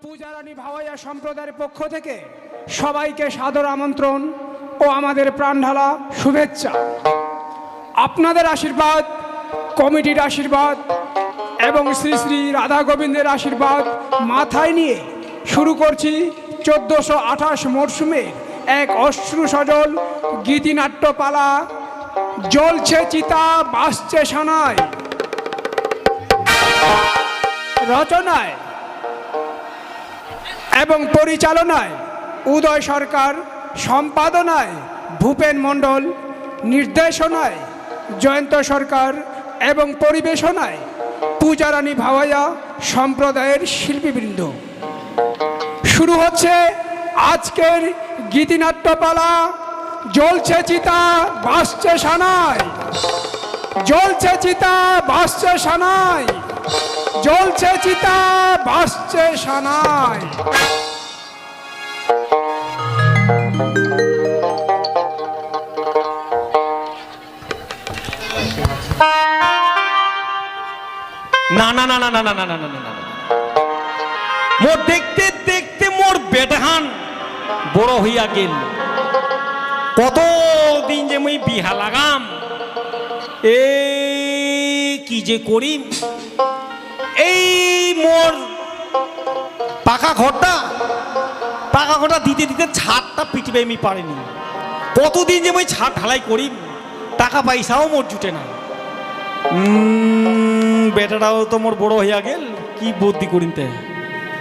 পূজারানী ভাওয়াইয়া সম্প্রদায়ের পক্ষ থেকে সবাইকে সাদর আমন্ত্রণ ও আমাদের প্রাণঢালা শুভেচ্ছা। আপনাদের আশীর্বাদ, কমিটির আশীর্বাদ এবং শ্রী শ্রী রাধা গোবিন্দের আশীর্বাদ মাথায় নিয়ে শুরু করছি 1428 মরশুমে এক অশ্রু সজল গীতিনাট্যপালা জ্বলছে চিতা বাসছে সানায়। রচনায় এবং পরিচালনায় উদয় সরকার, সম্পাদনায় ভূপেন মণ্ডল, নির্দেশনায় জয়ন্ত সরকার এবং পরিবেশনায় পূজারানী ভাওয়াইয়া সম্প্রদায়ের শিল্পীবৃন্দ। শুরু হচ্ছে আজকের গীতিনাট্যপালা জ্বলছে চিতা বাসছে সানায়। জ্বলছে চিতা বাসছে সানায়, জ্বলছে চিতা বাসছে সানায়। না না না না না না না না না না, মোর দেখতে দেখতে মোর বেটাহান বড় হইয়া গেল। কতদিন যে মুই বিহা লাগাম, এ কি যে করি। এই মোর পাকা ঘরটা দিতে দিতে ছাদটা পিটিবে আমি পারিনি। কতদিন যে মুই ছাদ ঢালাই করি, টাকা পয়সাও মোর জুটে না। বেটাটাও তো মোর বড় হইয়া গেল, কি বুদ্ধি করিতে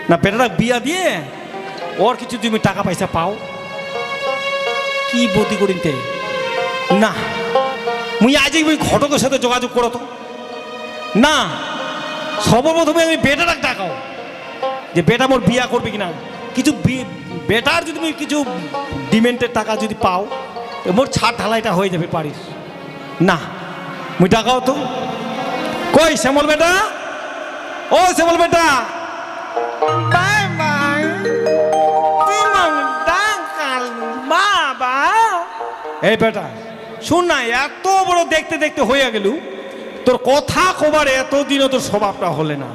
না বেটাটা বিয়া দিয়ে ওর কিছু তুমি টাকা পয়সা পাও, কি বুদ্ধি করিতে না। মুই আজ ওই ঘটকের সাথে যোগাযোগ করো তো না। সর্বপ্রথমে আমি বেটাটাকে ডাকাও যে বেটা মোর বিয়া করবে কিনা। কিছু বেটার যদি তুমি কিছু ডিমেন্টের টাকা যদি পাও, মোর ছাদ ঢালাইটা হয়ে যাবে পারিস না। মুই ডাকাও তো। কই শ্যামল বেটা, ও শ্যামল বেটা, এই বেটা শুন না, এত বড় দেখতে দেখতে হইয়া গেল, তোর কথা কবার এতদিনও তোর স্বভাবটা হলে না।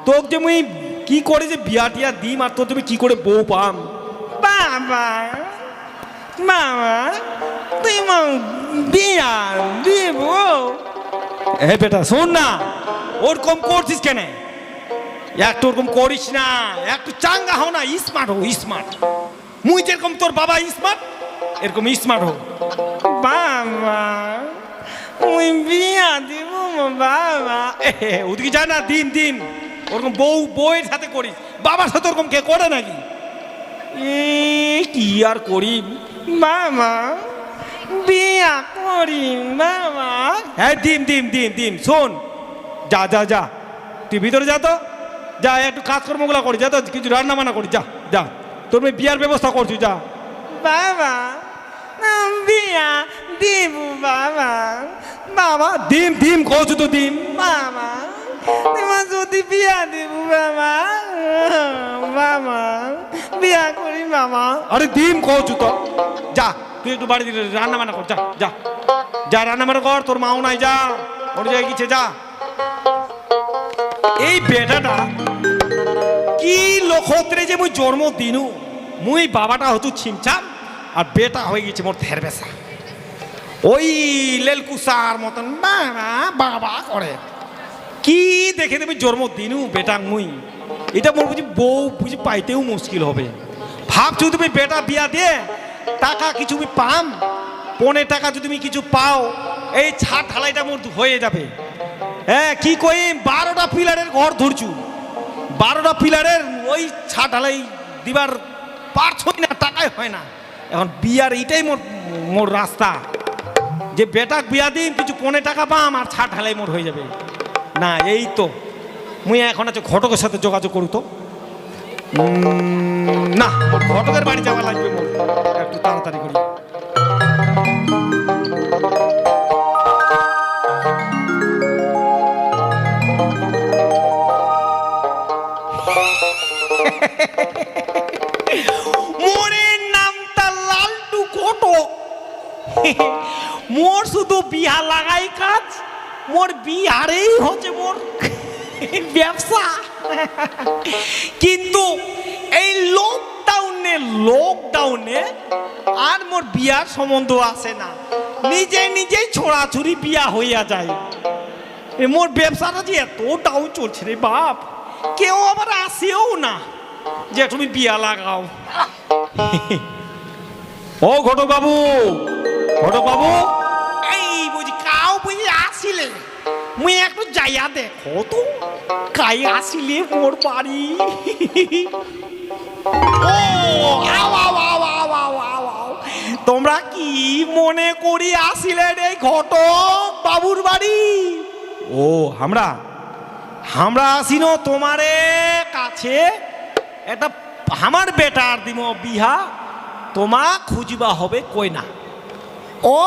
তোর যে মুই কি করে যে বিয়া টিয়া দিম, আর তোর তুমি কি করে বউ পাম। বাবা মামা তুই বিয়া দিব। এ বেটা শোন না, ওরকম করছিস কেন? একটু ওরকম করিস না, একটু চাঙ্গা হও না, স্মার্ট হো স্মার্ট। মুই যেরকম তোর বাবা স্মার্ট, এরকম স্মার্ট হো। বাবা মুই বিয়া দিব বাবা। ওদিকে যায় না, দিন দিন ওরকম বউয়ের সাথে করিস, বাবার সাথে ওরকম কে করে নাকি? কি আর করি মামা, বিয়া করি মামা। হ্যাঁ দিন দিন দিন দিন। শোন, যা যা যা, তুই ভিতরে যা তো, যা একটু কাজকর্মগুলো করি, যা তো কিছু রান্না বান্না করি, যা যা, তোর মেয়ে বিয়ার ব্যবস্থা করছি, যা। বাবা বিয়া দিব বাবা। বাবা দিন দিন কচু তো দিন বাবা, তোমার যদি বিয়া দিব বাবা, বাবা বিয়া করি বাবা। আরে দিন কচু তো, যা তুই একটু বাড়ি রান্না বান্না কর, যা যা যা রান্না বান্না কর, তোর মাও নাই, যা ওর জায়গায় গেছে, যা। এই বেটাটা কি লক্ষত্রে যে মুই জন্ম দিনু, মুই বাবাটা হতো ছিমছাম আর বেটা হয়ে গেছে মোর থের বেসা, ওই লেলকুসার মতন বাবা বাবা করে। কি দেখে তুমি জন্ম দিনু বেটা মুই, এটা মোর বুঝি বউ বুঝি পাইতেও মুশকিল হবে। ভাবছো তুমি বেটা বিয়া দিয়ে টাকা কিছু আমি পাম, পনের টাকা যদি তুমি কিছু পাও, এই ছাদ ঢালাইটা মোর হয়ে যাবে। হ্যাঁ কি কই, 12টা পিলারের ঘর ধরছু, 12টা পিলারের ওই ছাদ ঢালাই দিবার পারছই না, টাকাই হয় না। এখন বিয়ার এইটাই মোর মোর রাস্তা, যে বেটা বিয়া দিন কিছু পনের টাকা পাম আর ছাদ ঢালাই মোর হয়ে যাবে। না এই তো মুই এখন আছে ঘটকের সাথে যোগাযোগ করু তো। না ঘটকের বাড়ি যাওয়া লাগবে মোর, একটু তাড়াতাড়ি করি। মোরের নামটা লালটু ঘটক। মোর শুধু বিহা লাগাই কাজ, মোর বিহারেই হচ্ছে মোর ব্যবসা। কিন্তু এই লকডাউনে আর মোর বিয়ার সম্বন্ধ আসে না, নিজেই ছোড়াছুরি বিয়া হইয়া যায়। মোর ব্যবসাটা যে এত ডাউন চলছে রে বাপ, কেউ আবার আসেও না যে তুমি বিয়া লাগাও। ও ঘটক বাবু, এই বুঝি কাউ বুঝি আসিলে মুই একটু যাইয়া দেখো তো কাই আসিলে মোর বাড়ি। ও আও আও আও আও আও আও আও, তোমরা কি মনে করি আসিলে রে ঘটক বাবুর বাড়ি? ও আমরা আসিন তোমারে কাছে একটা আমার বেটার দিম বিহা, তোমা খুঁজবা হবে কই না। ও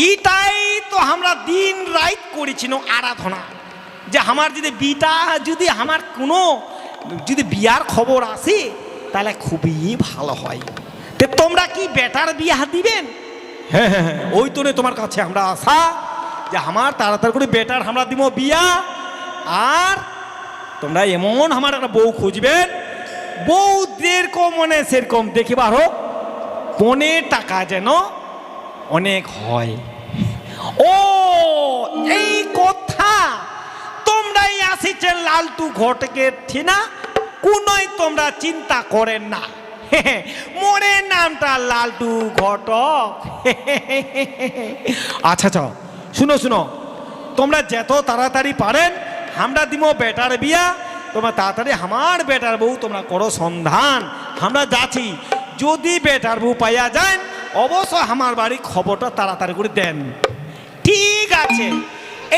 ইটাই তো আমরা দিন রাত করেছিল আরাধনা, যে আমার যদি বিটা যদি আমার কোনো যদি বিয়ার খবর আসে তাহলে খুবই ভালো হয়। তো তোমরা কি বেটার বিয়া দিবেন? হ্যাঁ, ওই তো তোমার কাছে আমরা আসা যে আমার তাড়াতাড়ি করে বেটার আমরা দিব বিয়া, আর তোমরা এমন আমার একটা বউ খুঁজবেন, বউ যেরকম মনে সেরকম দেখিবার হোক, পনের টাকা যেন অনেক হয়। ও এই কথা তোমরাই আসিছেন লালটু ঘটকের ঠিনা, কোনই তোমরা চিন্তা করেন না, মোরে নামটা লালটু ঘটক। আচ্ছা শুনো, তোমরা যত তাড়াতাড়ি পারেন আমরা দিব বেটার বিয়া, তোমরা তাড়াতাড়ি আমার বেটার বউ তোমরা করো সন্ধান, আমরা যাচ্ছি। যদি বেটার বউ পাইয়া যান অবশ্যই আমার বাড়ি খবরটা তাড়াতাড়ি করে দেন। ঠিক আছে,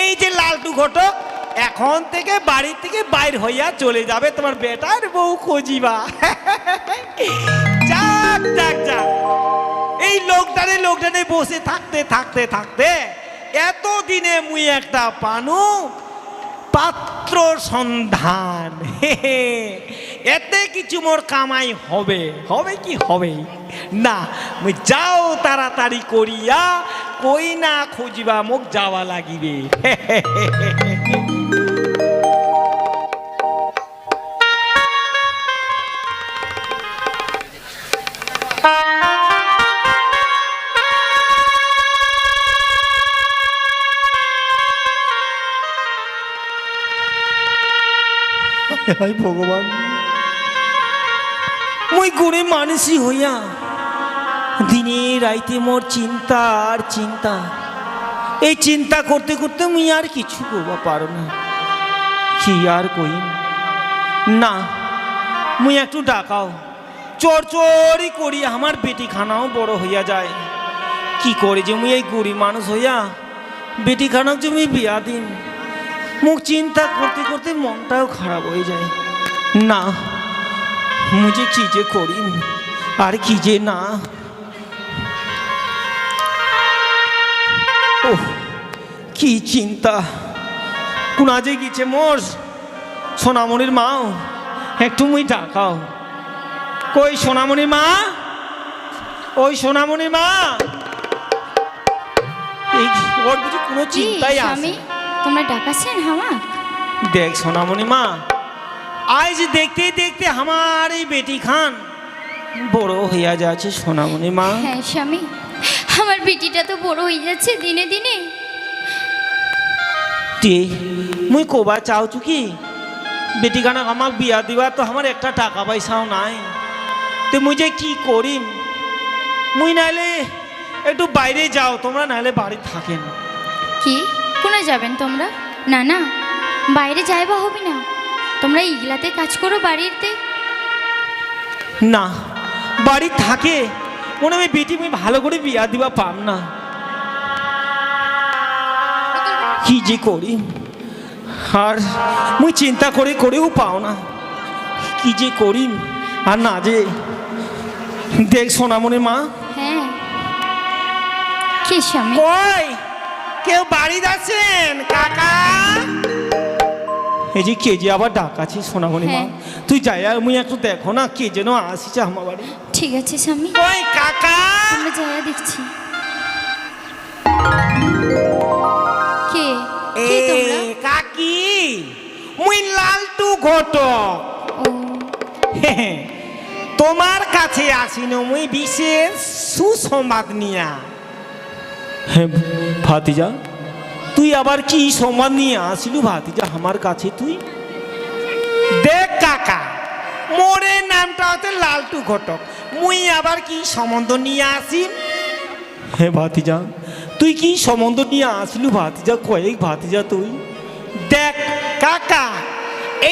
এই যে লালটু ঘটক এখন থেকে বাড়ি থেকে বাইর হইয়া চলে যাবে তোমার বেটার বউ খুঁজিবা। যাক এই লোকটানে বসে থাকতে এতদিনে মুই একটা পানু পাত্র সন্ধান, এতে কিছু মোর কামাই হবে কি হবে না। মুই যাও তাড়াতাড়ি করিয়া কই না খুঁজিবা মোক যাওয়া লাগিবে। হায় ভগবান, মুই গরিব মানুষই হইয়া দিনে রাইতে মোর চিন্তা আর চিন্তা, এই চিন্তা করতে করতে মুই আর কিছু করবা পারো না। কি আর কইম না, মুই একটু ডাকাও চড়ি করি আমার বেটি খানাও বড় হইয়া যায়। কি করে যে মুই এই গরিব মানুষ হইয়া বেটি খানাও যে মুই বিয়া দিন, মুখ চিন্তা করতে করতে মনটাও খারাপ হয়ে যায়। না মুঝে কি যে করি আর কি যে না। ও কি চিন্তা, কোন আজে গিয়েছে মোর সোনামণির মাও, একটু মুই ডাকাও। কই সোনামণির মা, ওই সোনামণির মা, এই ওর বুঝি কোনো চিন্তাই আসে। তোমরা ডাকাছেন হামা? দেখ সোনামণি মা, আজ দেখতে দেখতে আমার এই বেটি খান বড় হইয়া যাচ্ছে সোনামণি মা। হ্যাঁ স্বামী, আমার বেটিটা তো বড় হয়ে যাচ্ছে দিনে দিনে। মুই কোবা চাওছু কি বেটি খানা আমার বিয়া দিবার, তো আমার একটা টাকা পয়সাও নাই, তো মুই যে কি করিম। মুই নাইলে একটু বাইরে যাও, তোমরা নাইলে বাড়ি থাকেন। কি কোনে যাবেন তোমরা? না না, বাইরে যাইবা হবে না, তোমরা ইগলাতে কাজ করো বাড়িতে। না বাড়ি থাকে মনে হয় বেটি মুই ভালো করে বিয়া দিবা পাম না। কি যে করি, আর মুই চিন্তা করেও পাও না কি যে করি। আর না যে দেখ সোনামণি মা। হ্যাঁ কি স্বামী? কই কেউ বাড়ি যাচ্ছেন কাকা? এই যে কে যে আবার ডাকাছি সোনামণি মা, তুই যাই আর মুই একটু দেখো না কে যেন আসিছে আমার বাড়ি। ঠিক আছে স্বামী, কই কাকা? আমরা যাইয়া দেখছি। কে কে তোমরা? কাকি ঘটক ও তোমার কাছে আসিন মুই বিশেষ সুসংবাদ নিয়া। হ্যাঁ ভাতিজা, তুই আবার কি সংবাদ নিয়ে আসিলু ভাতিজা আমার কাছে তুই? দেখ কাকা, মোরে নামটা হচ্ছে লালটু ঘটক, মুই আবার কি সম্বন্ধ নিয়ে আসি? হ্যাঁ ভাতিজা, তুই কি সম্বন্ধ নিয়ে আসলু ভাতিজা? কয়েক ভাতিজা তুই দেখ কাকা,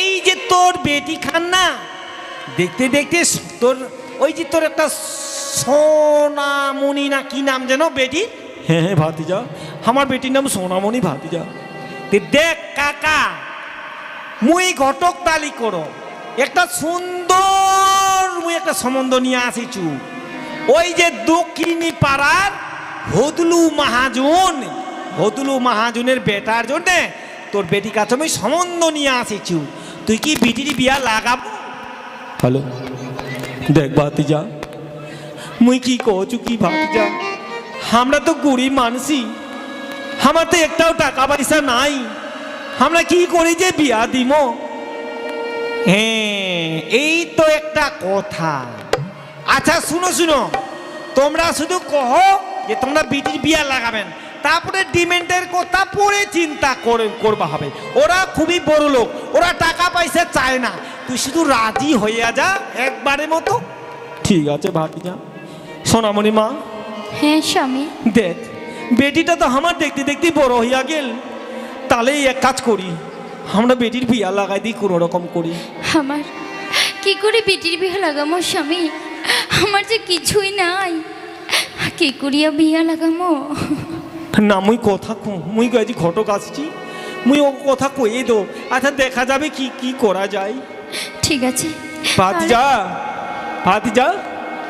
এই যে তোর বেটি খান না, দেখতে দেখতে তোর ওই যে তোর একটা সোনামণি না কি নাম যেন বেটি? হ্যাঁ হ্যাঁ ভাতিজা, আমার বেটির নাম সোনামণি ভাতিজা। দেখ কাকা, মুই ঘটক তালি করো একটা সুন্দর মুই একটা সম্বন্ধ নিয়ে আসিছু। ওই যে দক্ষিণী পাড়ার হদলু মহাজনের বেটার জন্য তোর বেটি কাছে আমি সম্বন্ধ নিয়ে আসিছু। তুই কি বিটির বিয়া লাগাবো? হ্যালো দেখ ভাতিজা, মুই কি কচু কি ভাতিজা, আমরা তো গরিব মানুষই, আমার তো একটাও টাকা পয়সা নাই, আমরা কি করি যে বিয়া দিব? হ্যাঁ এই তো একটা কথা। আচ্ছা শুনো শুনো, তোমরা শুধু কহো যে তোমরা বিটির বিয়া লাগাবেন, তারপরে ডিমেন্টের কথা পরে চিন্তা করবা হবে। ওরা খুবই বড় লোক, ওরা টাকা পয়সা চায় না, তুই শুধু রাজি হইয়া যা একবারের মতো। ঠিক আছে ভাতিজা। সোনামণি মা, হ্যাঁ স্বামী। দেখ বেটিটা তো আমার দেখতে দেখতে বড় হইয়া গেল, তাহলে এক কাজ করি, আমরা বেটির বিয়া লাগাই দিই কোনো রকম করি। আমার কি করে বেটির বিয়া লাগামো স্বামী? আমার যে কিছুই নাই, কি করিয়া বিয়া লাগামো? না মুই কথা মুই আজ ঘটক আসছি, মুই ও কথা কয়ে দো। আচ্ছা দেখা যাবে কি কি করা যায়। ঠিক আছে ভাতিজা, ভাতিজা,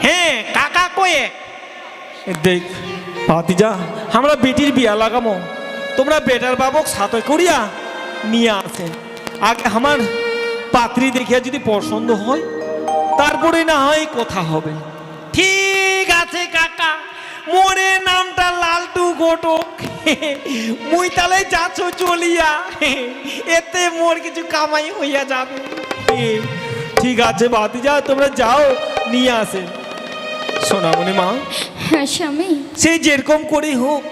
হ্যাঁ কাকা কয়ে দেখ ভাতিজা, আমরা বেটির বিয়া লাগামো, তোমরা বেটার বাবক সাথে করিয়া নিয়ে আসেন। আগে আমার পাত্রী দেখিয়া যদি পছন্দ হয় তারপরে না হয় কথা হবে। ঠিক আছে কাকা, মোরে নামটা লালটু ঘটক, মুই তাহলে যাচ্ছ চলিয়া, এতে মোর কিছু কামাই হইয়া যাবে। ঠিক আছে ভাতিজা, তোমরা যাও নিয়ে আসেন। সোনামণি মা, হ্যাঁ স্বামী। সে যেরকম করে হোক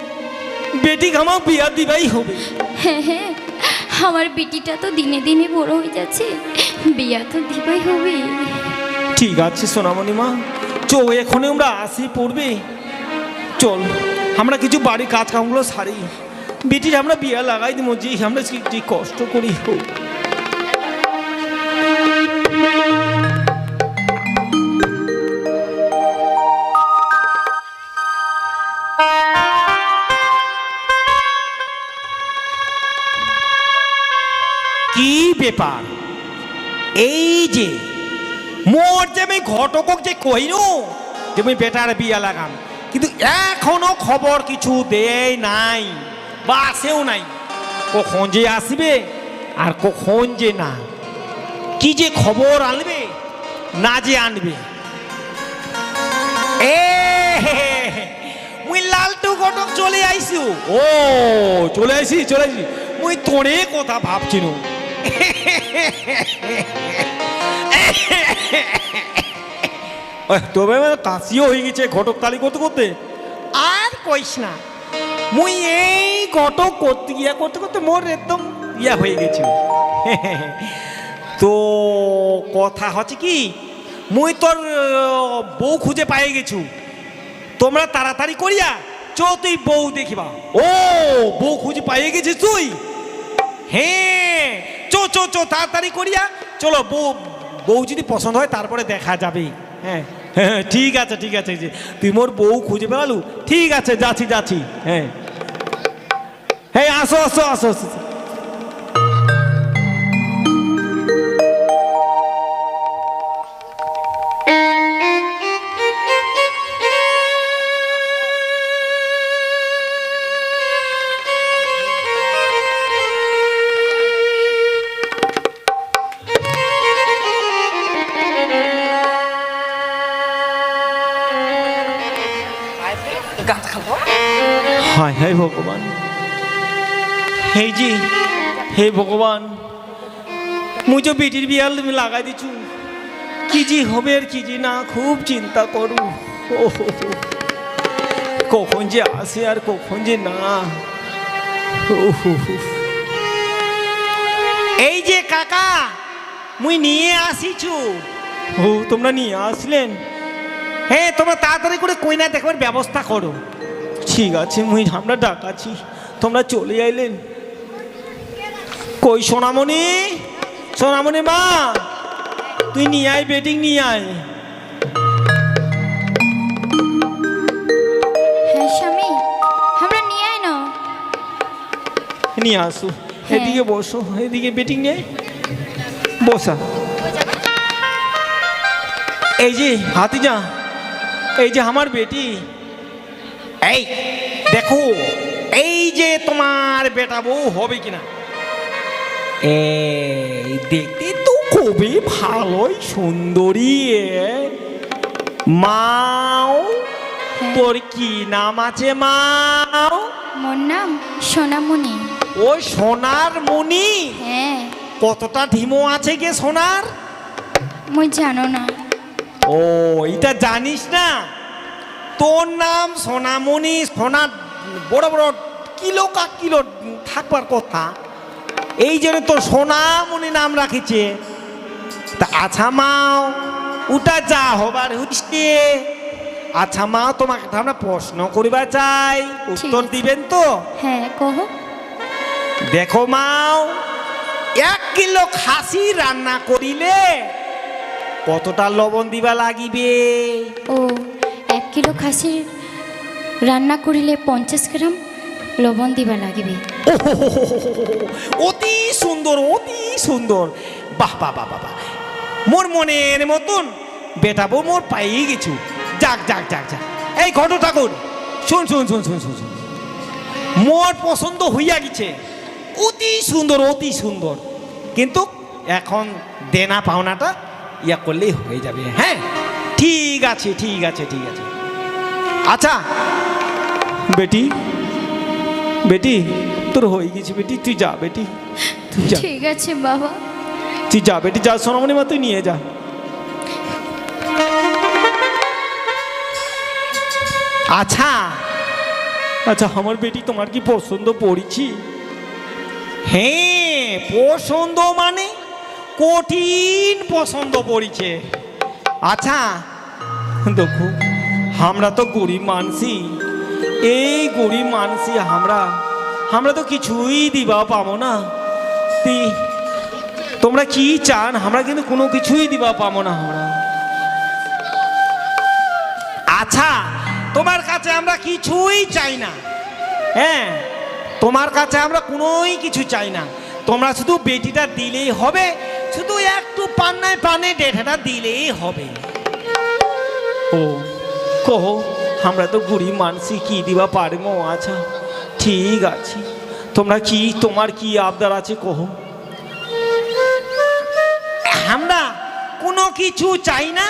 বেটি আমার বিয়া দিবাই হবে। হ্যাঁ হ্যাঁ, আমার বেটিটা তো দিনে দিনে বড় হয়ে যাচ্ছে, বিয়া তো দিবাই হবে। ঠিক আছে সোনামণি মা, চো এখনই আমরা আসি পড়বে, চল আমরা কিছু বাড়ির কাজ কামগুলো সারি, বেটির আমরা বিয়া লাগাই দিব, যে আমরা যে কষ্ট করি হোক। কি ব্যাপার, এই যে মোর যে আমি ঘটকক যে কইনু যে আমি বেটার বিয়া লাগাম, কিন্তু এখনো খবর কিছু দেয় নাই বা আসেও নাই। কখন যে আসবে আর কখন যে না, কি যে খবর আনবে না যে আনবে। মুই লালটু ঘটক চলে আইসু। ও চলে আইসি, চলে আইসি, মুই তোরে কথা ভাবছিনু। তবে কাশিও হয়ে গেছে ঘটক তালি করতে করতে, আর কইস না। মুই এই ঘটক করতে গিয়া করতে করতে মোর একদম ইয়া হয়ে গেছে। তো কথা হচ্ছে কি, মুই তোর বউ খুঁজে পাই গেছু, তোমরা তাড়াতাড়ি করিয়া চো তুই বউ দেখিবা। ও বউ খুঁজে পাইয়ে গেছিস তুই? হ্যাঁ চো চো চো তাড়াতাড়ি করিয়া চলো, বউ বউ যদি পছন্দ হয় তারপরে দেখা যাবে। হ্যাঁ হ্যাঁ ঠিক আছে ঠিক আছে, তুই মোর বউ খুঁজে পেলালু, ঠিক আছে যাচ্ছি যাচ্ছি। হ্যাঁ হ্যাঁ আসো আসো আসো আসো। হায় হায় ভগবান, হে জি হে ভগবান, মুই যে বেটির বিয়াল লাগাই দিছু, কি জি হবে আর কি জি না, খুব চিন্তা করু। ও হো হো। কখন যে আসে আর কখন যে না। ও হো হো। এই যে কাকা, মুই নিয়ে আসিছু। ও তোমরা নিয়ে আসলেন? হ্যাঁ, তোমরা তাড়াতাড়ি করে কইনা দেখবার ব্যবস্থা করো। ঠিক আছে, মুই আমরা ডাকাছি, তোমরা চলে আইলেন। কই সোনামণি, সোনামণি মা, তুই নিয়ে আয়, বেটিং নিয়ে আয়। হ্যাঁ স্বামী, আমরা নিয়ে আয় না। নিয়ে আসো, হ্যাঁ। এদিকে বসো, এদিকে বেটিং নিয়ে বসা। এই যে হাতিজা, এই যে আমার বেটি, এই দেখো, এই যে তোমার বেটা বউ হবে কিনা। এই দেখতে তো খুবই ভালোই সুন্দরী। মাও, হ্যাঁ। তোর কি নাম আছে মাও? মোর নাম সোনামণি। ওই সোনার মণি। হ্যাঁ, কতটা ঢিমো আছে গে সোনার? মুই জানো না। ও, এটা জানিস না? তোর নাম সোনামণি, সোনার বড় বড় কিলো কা কিলো থাকবার কথা, এই জন্য তোর সোনামণি নাম রাখিছে। তা আচ্ছা মাও, ওটা যা হবার হচ্ছে। আচ্ছা মাও, তোমাকে আমরা প্রশ্ন করিবা চাই, উত্তর আছে। দিবেন তো? হ্যাঁ, কহ। দেখো মাও, 1 কিলো খাসি রান্না করিলে কতটা লবণ দিবা লাগিবে? ও, 1 কিলো খাসির রান্না করিলে 50 গ্রাম লবণ দিবা লাগিবে। অতি সুন্দর, অতি সুন্দর। বাহ বাহ বাহ বাহ বাহ। মোর মনের মতন বেটা বউ মোর পাইয়ে গেছু। যাক যাক যাক যাক। এই ঘট ঠাকুর, শুন শুন শুন শুন শুন শুন। মোর পছন্দ হইয়া গেছে, অতি সুন্দর, অতি সুন্দর। কিন্তু এখন দেনা পাওনাটা ইয়া করলেই হয়ে যাবে। হ্যাঁ, ঠিক আছে ঠিক আছে ঠিক আছে। আচ্ছা বেটি, বেটি তোর হয়ে গেছে বেটি, তুই যা বেটি, তুই যা, ঠিক আছে বাবা। তুই যা বেটি, যা সোনামণি মা, তুই নিয়ে যা। আচ্ছা আচ্ছা, আমার বেটি তোমার কি পছন্দ পড়েছি? হ্যাঁ, পছন্দ মানে কঠিন পছন্দ পড়েছে। আচ্ছা দেখো, আমরা তো গরিব মানসি, এই গরিব মানসি আমরা তো কিছুই দিবা পাবো না। তোমরা কি চান, আমরা কিন্তু কোনো কিছুই দিবা পাবো না আমরা। আচ্ছা, তোমার কাছে আমরা কিছুই চাই না। হ্যাঁ, তোমার কাছে আমরা কোনোই কিছু চাই না। তোমরা শুধু বেটিটা দিলেই হবে, শুধু একটু পান্নায় পানে ডেটাটা দিলেই হবে। ও কহো, আমরা তো গরিব মানসি, কি দিবা পারবো। আচ্ছা ঠিক আছে, তোমরা কি, তোমার কি আবদার আছে কহো। আমরা কোনো কিছু চাই না,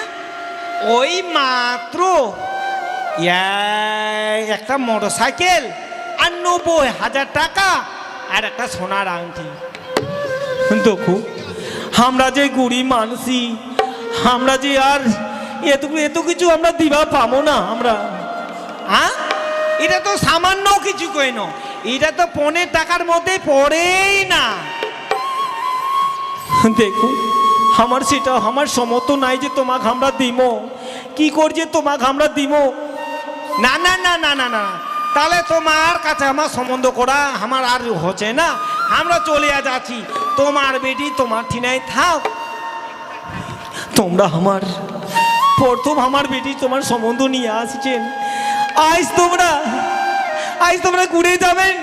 ওই মাত্র একটা মোটরসাইকেল আর 90,000 টাকা আর একটা সোনার আংটি। দেখো, আমরা যে গরিব মানসি, আমরা যে আর এত কিছু আমরা দিবা পাবো না আমরা। হ্যাঁ, এটা তো সামান্য কিছু কইন, এটা তো 15 টাকার মধ্যে পড়েই না। দেখো, আমার সেটা আমার সমর্থ নাই যে তোমাকে আমরা দিব। কি করছে তোমাকে আমরা দিব? না না না না না না, তাহলে তোমার কাছে আমার সম্বন্ধ করা আমার আর হচ্ছে না। আমরা চলে যাচ্ছি, তোমার বেটি তোমার ঠিনাই থাক। তোমরা আমার প্রথম আমার বেটি তোমার সম্বন্ধ নিয়ে আসছেন, আজ তোমরা ঘুরে যাবেন।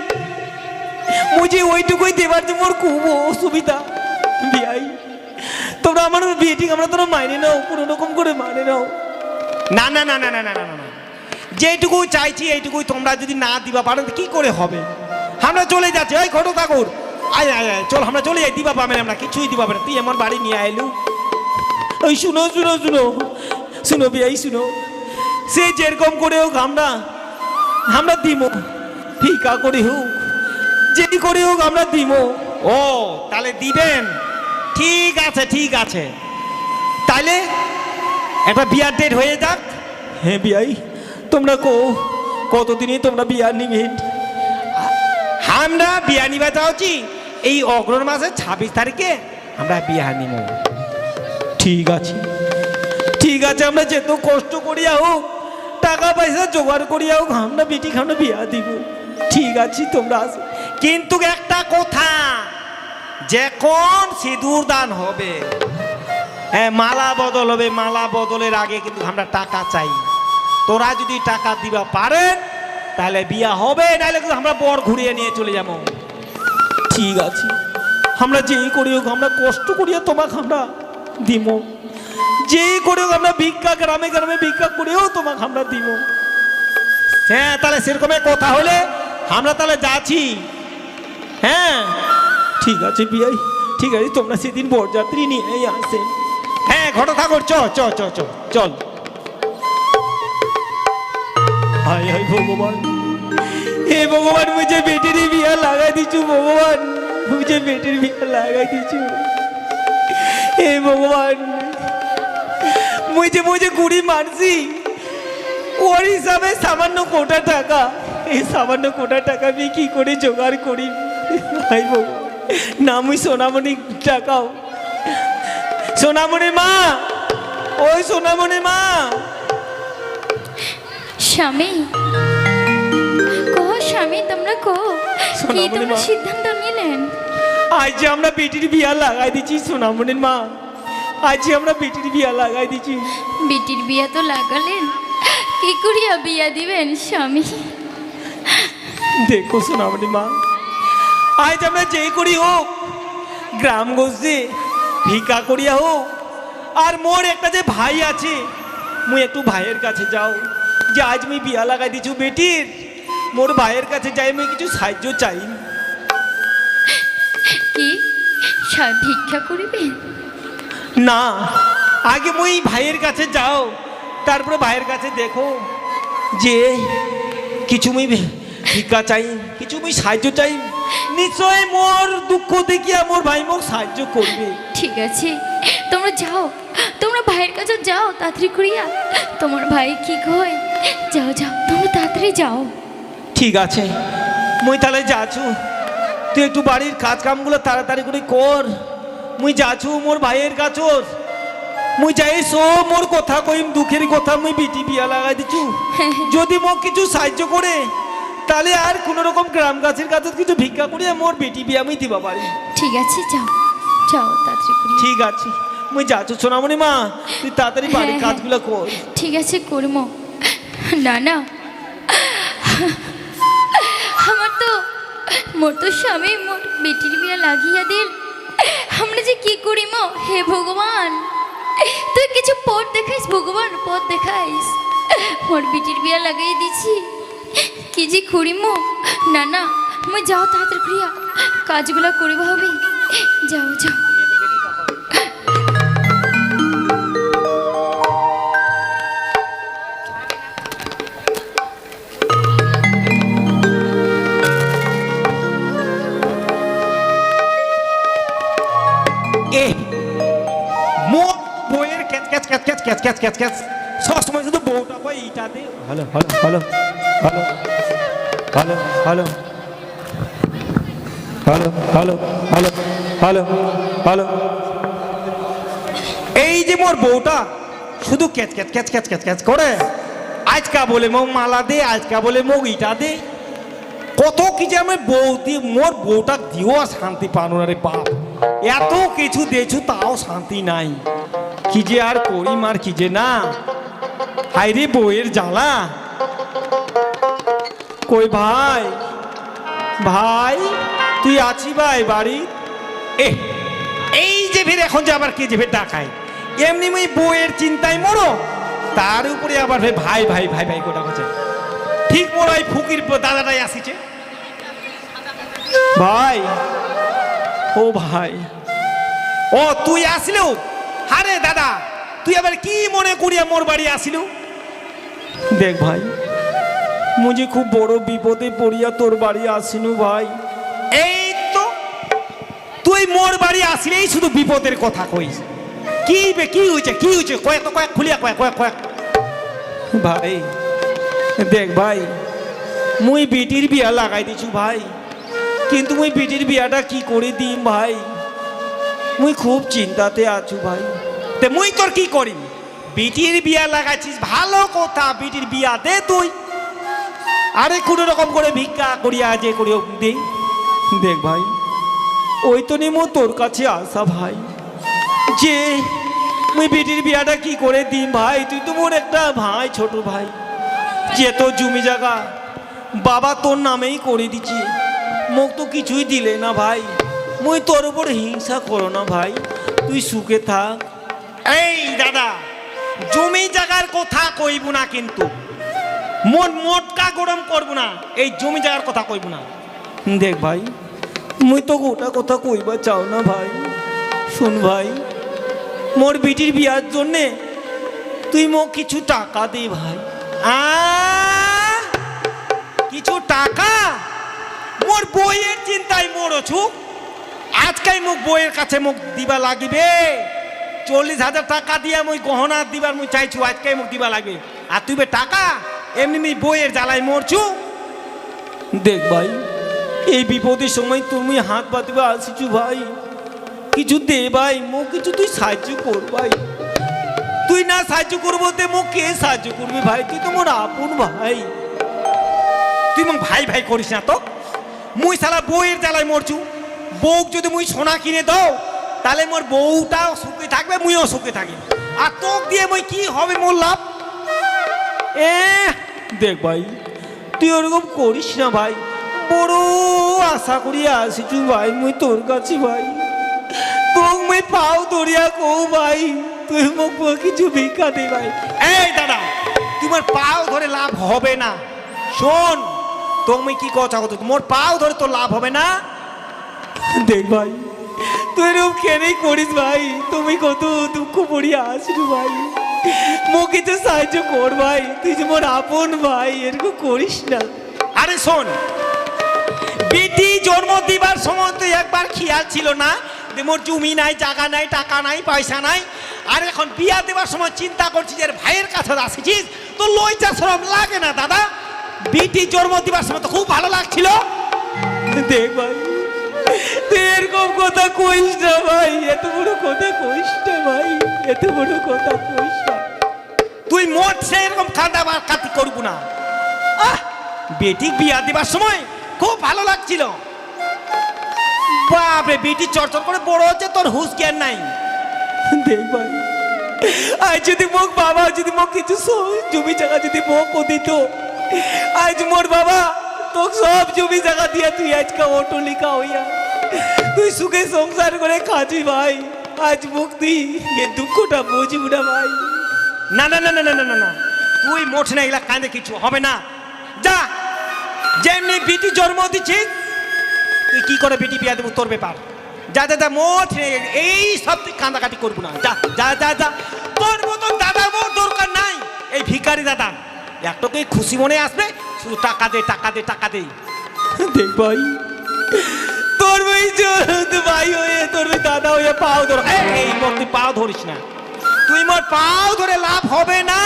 মুঝে ওইটুকুই দেবার যে মোর খুব অসুবিধা বিয়াই। তোমরা আমার বেটি আমরা তোমরা মাইনে নাও, কোনো রকম করে মাইনে নাও। না না না না না না না না, যেটুকু চাইছি এইটুকুই তোমরা যদি না দিবা পারেন কি করে হবে? আমরা চলে যাচ্ছি। ওই ঘটো ঠাকুর, আয় আয় আয়, চল আমরা চলে যাই। দিবা পাবেন, আমরা কিছুই দিবা পাবেন। তুই আমার বাড়ি নিয়ে আইলু। ওই শুনো শুনো শুনো শুনো বিয়াই, শুনো, সে যেরকম করে হোক আমরা দিব, ভিক্ষা করে হোক, যেই করে হোক আমরা দিব। ও তাহলে দিবেন? ঠিক আছে ঠিক আছে, তাইলে একটা বিয়ার ডেট হয়ে যাক। হ্যাঁ বিয়াই, তোমরা কতদিনই তোমরা বিয়া নিবেন? আমরা বিয়া নিবা চাচ্ছি এই অগ্রহণ মাসের 26 তারিখে আমরা বিয়া নিব। ঠিক আছে ঠিক আছে, আমরা যেত কষ্ট করিয়া হোক, টাকা পয়সা জোগাড় করিয়া হোক, আমরা বেটি খামনা বিয়া দিব। ঠিক আছে তোমরা আসো, কিন্তু একটা কথা, যখন সিঁদুর দান হবে, হ্যাঁ মালা বদল হবে, মালা বদলের আগে কিন্তু আমরা টাকা চাই। তোরা যদি টাকা দিবা পারেন তাহলে বিয়া হবে, নাহলে কিন্তু আমরা বর ঘুরিয়ে নিয়ে চলে যাবো। ঠিক আছে, আমরা যেই করি হোক, আমরা কষ্ট করিয়া তোমাকে আমরা দিব, যেই করে হোক আমরা ভিক্ষা, গ্রামে গ্রামে ভিক্ষা করেও তোমাকে আমরা দিব। হ্যাঁ তাহলে সেরকমের কথা হলে আমরা তাহলে যাচ্ছি। হ্যাঁ ঠিক আছে বিয়াই, ঠিক আছে, তোমরা সেদিন বরযাত্রী নিয়ে আসেন। হ্যাঁ ঘটো ঠাকুর, চ চ চ চ চল। হায় হায় ভগবান, হে ভগবান, মুঝে বেটির বিয়া লাগাই দিছু ভগবান, মুঝে বেটির বিয়া লাগাই দিছু। হে ভগবান, মুঝে গুড়ি মারছি, ওর হিসাবে সামান্য কোটা টাকা, এই সামান্য কোটা টাকা আমি কি করে জোগাড় করি? হায় ভগবান, না মুই সোনামণি টাকাও। সোনামণি মা, ওই সোনামণি মা। স্বামী, স্বামী তোমরা কি তোমরা সিদ্ধান্ত নিলেন? আজ যে আমরা বেটির বিয়া লাগাই দিচ্ছি সোনামণির মা, আজ যে আমরা বেটির বিয়া লাগাই দিচ্ছি। বেটির বিয়া তো লাগালেন, কি করিয়া বিয়া দিবেন স্বামী? দেখো সোনামণি মা, আজ আমরা যেই করি হোক, গ্রামগঞ্জে ভিক্ষা করিয়া হোক, আর মোর একটা যে ভাই আছে, মুই একটু ভাইয়ের কাছে যাও, যে আজ মুই বিয়া লাগাই দিছু বেটির, মোর ভাইয়ের কাছে যাই, মুই কিছু সাহায্য চাই। কি ভিক্ষা করিবেন? না, আগে মুই ভাইয়ের কাছে যাও, তারপরে ভাইয়ের কাছে দেখো যে কিছু মুই ভিক্ষা চাই, কিছু মুই সাহায্য চাই, নিশ্চয় মোর দুঃখ দেখিয়া মোর ভাই মোক সাহায্য করবে। ঠিক আছে, তোমরা যাও, তোমরা ভাইয়ের কাছে যাও তাড়াতাড়ি করিয়া, তোমার ভাই কি কয়, যাও যাও, তোমরা তাড়াতাড়ি যাও। ঠিক আছে, মুই তাহলে যাচ্ছু, তুই একটু বাড়ির কাজ কামগুলো তাড়াতাড়ি করে কর, মুই যাচ্ছু মোর ভাইয়ের কাছে। মুই যাই সব মোর কথা কইম, দুঃখের কথা, মুই বিটি বিয়া লাগাই দিছু, যদি মোক কিছু সাহায্য করে তাহলে আর কোন রকম গ্রাম গাছের কাছে কিছু ভিক্ষা করিয়া মোর বেটি বিয়া আমি দিবা পারি। ঠিক আছে, যাও যাও তাড়াতাড়ি করিয়া। ঠিক আছে, মুই যাচ্ছু সোনামণি মা, তুই তাড়াতাড়ি বাড়ির কাজগুলো কর। ঠিক আছে করম। না না, মোর তো স্বামী মোর বেটির বিয়া লাগিয়া দিল, আমরা যে কি করিম? হে ভগবান, তুই কিছু পথ দেখাইস ভগবান, পথ দেখাইস, মোর বেটির বিয়া লাগাই দিছি, কি যে করিম? না না, মুই যাও তাড়াতাড়ি করিয়া, কাজগুলা করিব হবে, যাও যাও। মোর বইয়ের catch catch catch catch catch catch catch catch সবসময় শুধু বউটা কয় এইটাতে। Hello hello hello hello hello hello hello hello hello hello hello, এই যে মোর বউটা শুধু catch catch catch catch catch catch করে, আজকা বলে মোক মালা দে, আজকা বলে মোক ইটা দে, কত কি যে আমি বউ দিয়ে মোর বউটা দিও শান্তি পানো না রে বাপ, এত কিছু দেছু তাও শান্তি নাই, কি যে আর করি মার কি যে না, হাইরে বউয়ের জ্বালা। কই ভাই, ভাই তুই আছি ভাই বাড়ি? এই যে ফের এখন যে আবার কে যে ফের ডাকায়, এমনি মুই বউয়ের চিন্তায় মরো, তার উপরে আবার ফের ভাই ভাই ভাই ভাই কোটা হচ্ছে, ঠিক মোর ওই ফুকির দাদাটাই আসিছে। ভাই, ও ভাই, ও তুই আসিলু? আরে দাদা, তুই আবার কি মনে করিয়া মোর বাড়ি আসিলু? দেখ ভাই, মুঝে খুব বড় বিপদে পড়িয়া তোর বাড়ি আসিনু ভাই। এই তো তুই মোর বাড়ি আসলেই শুধু বিপদের কথা কইস। কি বে কি হয়েছে কি হয়েছে কয়েক তো কয়েক খুলিয়া কয়েক কয়েক কয়েক। ভাই দেখ ভাই, মুই বেটির বিয়া লাগাই দিছু ভাই, কিন্তু মুই বেটির বিয়াটা কি করে দিম ভাই, মুই খুব চিন্তাতে আছু ভাই। তে মুই তোর কি করিম? বেটির বিয়া লাগাইছিস ভালো কথা, বেটির বিয়া দে তুই, আরে কোনো রকম করে ভিক্ষা করিয়া যে করিও দে। দেখ ভাই, ওই তো নেমো তোর কাছে আসা ভাই, যে মুই বেটির বিয়াটা কি করে দিম ভাই। তুই তো মোর একটা ভাই, ছোট ভাই, যে তোর জমি জায়গা বাবা তোর নামেই করে দিছি, মোক তো কিছুই দিলে না ভাই। মুই তোর উপর হিংসা করো না ভাই, তুই সুখে থাক। এই দাদা, জমি জায়গার কথা কইব না, কিন্তু মন মোটকা গরম করব না, এই জমি জায়গার কথা কইব না। দেখ ভাই, মুই তো গোটা কথা কইবা চাও না ভাই। শুন ভাই, মোর বিটির বিয়ার জন্যে তুই মোক কিছু টাকা দে ভাই। কিছু টাকা? মোর বইয়ের চিন্তায় মরছু, আজকাই মোক বইয়ের কাছে মোক দিবা লাগিবে। 40,000 টাকা দিয়া মুই গহনা দিবার মুই চাইছু, আজকাই মোক দিবা লাগবে। আর তুই বে টাকা এমনি বইয়ের জ্বালায় মরছু। দেখ ভাই, এই বিপদের সময় তুমি হাত পাতিবা আসিছু ভাই, কিছু দে ভাই, মোক কিছু তুই সাহায্য কর ভাই। তুই না সাহায্য করবো তে মোক কে সাহায্য করবি ভাই? তুই তো মোর আপন ভাই। তুই মোক ভাই ভাই করিস না তো। মুই শালা বউয়ের জ্বালায় মরছু, বউক যদি মুই সোনা কিনে দাও তাহলে মোর বউটাও সুখে থাকবে, মুইও সুখে থাকি। আর তোক দিয়ে মুই কি হবে মোর লাভ? দেখ ভাই, তুই ওরকম করিস না ভাই, বড় আশা করি আসিছু ভাই মুই তোর কাছে ভাই। তোক মুই পাও ধরিয়া কও ভাই, তুই মোক কিছু ভিক্ষা দে ভাই। এই দাদা, তোমার পাও ধরে লাভ হবে না। শোন, তুমি কি কথা কত, মোর পাও ধরে তোর লাভ হবে না। দেখ ভাই, তুই এরকম কেনই করিস ভাই, তুমি কত দুঃখ পড়িয়া আসিছু ভাই, মোক কিছু সাহায্য কর ভাই, তুই যে মোর আপন ভাই, এরকম করিস না। আরে শোন, বেটি জন্ম দিবার সময় তুই একবার খেয়াল ছিল না যে মোর জমি নাই, জায়গা নাই, টাকা নাই, পয়সা নাই, আর এখন বিয়া দেবার সময় চিন্তা করছিস যে ভাইয়ের কাছে আসিছিস, তো লজ্জা শরম লাগে না দাদা? বেটি জন্ম দিবার সময় তো খুব ভালো লাগছিল। দেখ ভাই, তুই এরকম কথা কইস না ভাই, এত বড় কথা কইস না ভাই, এত বড় কথা কইস না। তুই মোট সে এরকম কাঁদা বা কাতি করবো না। বেটি বিয়া দিবার সময় খুব ভালো লাগছিল, বাপরে বেটি চরচর করে বড় হচ্ছে, তোর হুঁশ জ্ঞান নাই। দেখ ভাই, আজ যদি মোক বাবা যদি মোক কিছু জমি জায়গা যদি মোক দিত, আজ মোর বাবা তোকে সব জমি জায়গা দিয়া তুই আজকে অটো লিখা হইয়া তুই সুখে সংসার করে খাচ্ছি ভাই। আজ মুখ তুই এ দুঃখটা বুঝিব না ভাই। না না না না না না না, তুই মোট না, এগুলা কাঁদে কিছু হবে না। যা, যেমনি বিটি জন্ম দিচ্ছিস, তুই কি করে বিটি বিয়া দেবো তোর ব্যাপার। যা যা যা, মোট এই সব তুই কাঁদাকাটি করবো না। যা যা যা যা, তোর মতন দাদা মোর দরকার নাই। এই ভিখারি দাদা একটাকে খুশি মনে আসবে, শুধু টাকা দে টাকা দে টাকা দে। দেখ ভাই, তোর ভাই ভাই হয়ে তোর দাদা হয়ে পাও ধর, এই মোর তুই পাও ধরিস না, তুই মোর পাও ধরে লাভ হবে না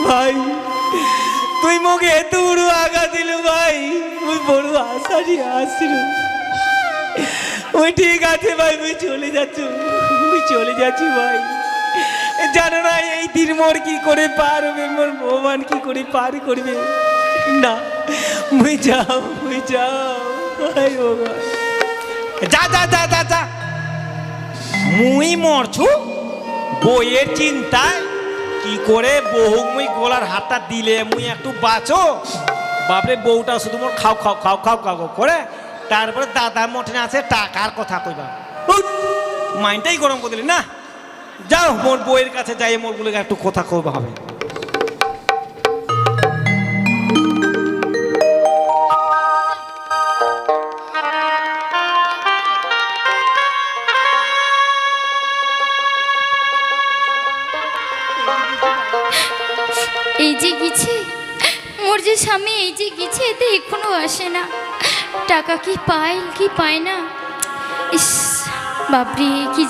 ভাই। তুই মোকে এত বড় আগা দিল ভাই, তুই বড় আশা নিয়ে আসছিল। ওই ঠিক আছে ভাই, তুই চলে যাচ্ছ, তুই চলে যাচ্ছি ভাই। জানো না এই দিন মোর কি করে পার হবে, মোর ভগবান কি করে পার করবে না। মুই যাও, মুই যাও ভাই, ভগবান যা যা যা যা যা। মুই মরছু বইয়ের চিন্তায়, কি করে বউ মুই গোলার হাতটা দিলে মুই একটু বাঁচো। বাপরে, বউটা শুধু মোর খাও খাও খাও খাও খাও করে, তারপরে দাদা মোটে আছে টাকার কথা কইবা, মাইন্ডটাই গরম করে দিলি না। যাও, মোর বউয়ের কাছে যাই, মোর গুলোকে একটু কথা কইবা হবে। এই যে গেছে মোর যে স্বামী, এই যে গেছে, এতে এখনো আসে না। টাকা কি পায় কি পায় না, ইস বাপরে কি